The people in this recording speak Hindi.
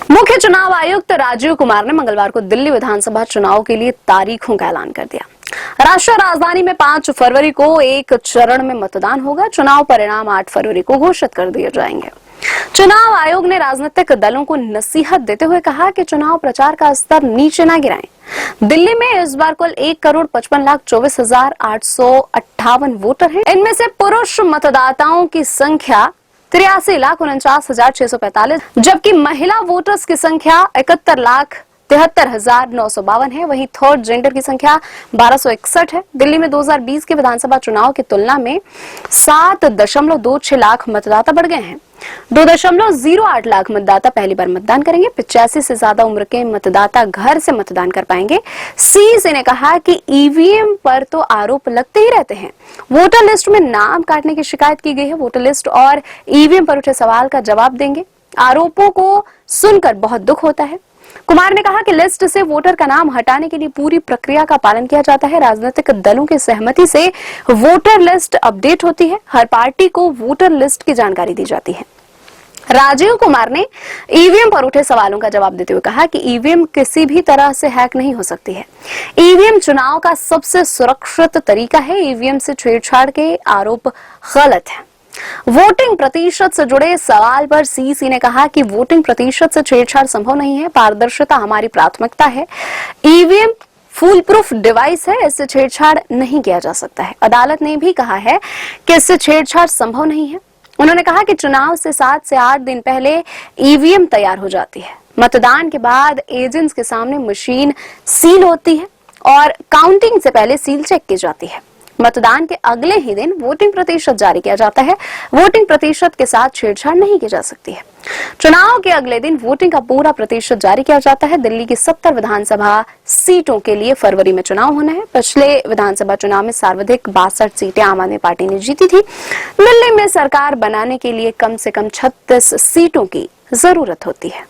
मुख्य चुनाव आयुक्त राजीव कुमार ने मंगलवार को दिल्ली विधानसभा चुनाव के लिए तारीखों का ऐलान कर दिया। राष्ट्रीय राजधानी में 5 फरवरी को एक चरण में मतदान होगा। चुनाव परिणाम 8 फरवरी को घोषित कर दिए जाएंगे। चुनाव आयोग ने राजनीतिक दलों को नसीहत देते हुए कहा कि चुनाव प्रचार का स्तर नीचे न गिराएं। दिल्ली में इस बार कुल 1,55,24,858 वोटर हैं। इनमें से पुरुष मतदाताओं की संख्या 83,49,645, जबकि महिला वोटर्स की संख्या 71,73,952 है। वहीं थर्ड जेंडर की संख्या 1261 है। दिल्ली में 2020 के विधानसभा चुनाव की तुलना में 7.26 लाख मतदाता बढ़ गए हैं। 2.08 लाख मतदाता पहली बार मतदान करेंगे। 85 से ज्यादा उम्र के मतदाता घर से मतदान कर पाएंगे। सीईसी ने कहा कि ईवीएम पर तो आरोप लगते ही रहते हैं। वोटर लिस्ट में नाम काटने की शिकायत की गई है। वोटर लिस्ट और ईवीएम पर उठे सवाल का जवाब देंगे। आरोपों को सुनकर बहुत दुख होता है। कुमार ने कहा कि लिस्ट से वोटर का नाम हटाने के लिए पूरी प्रक्रिया का पालन किया जाता है। राजनीतिक दलों की सहमति से वोटर लिस्ट अपडेट होती है। हर पार्टी को वोटर लिस्ट की जानकारी दी जाती है। राजीव कुमार ने ईवीएम पर उठे सवालों का जवाब देते हुए कहा कि ईवीएम किसी भी तरह से हैक नहीं हो सकती है। ईवीएम चुनाव का सबसे सुरक्षित तरीका है। ईवीएम से छेड़छाड़ के आरोप गलत है। वोटिंग प्रतिशत से जुड़े सवाल पर सीईसी ने कहा कि वोटिंग प्रतिशत से छेड़छाड़ संभव नहीं है। पारदर्शिता हमारी प्राथमिकता है। ईवीएम फुल प्रूफ डिवाइस है, इससे छेड़छाड़ नहीं किया जा सकता है। अदालत ने भी कहा है कि इससे छेड़छाड़ संभव नहीं है। उन्होंने कहा कि चुनाव से 7 से 8 दिन पहले ईवीएम तैयार हो जाती है। मतदान के बाद एजेंट्स के सामने मशीन सील होती है और काउंटिंग से पहले सील चेक की जाती है। मतदान के अगले ही दिन वोटिंग प्रतिशत जारी किया जाता है। वोटिंग प्रतिशत के साथ छेड़छाड़ नहीं की जा सकती है। चुनाव के अगले दिन वोटिंग का पूरा प्रतिशत जारी किया जाता है। दिल्ली की 70 विधानसभा सीटों के लिए फरवरी में चुनाव होना है। पिछले विधानसभा चुनाव में सर्वाधिक 62 सीटें आम आदमी पार्टी ने जीती थी। दिल्ली में सरकार बनाने के लिए कम से कम 36 सीटों की जरूरत होती है।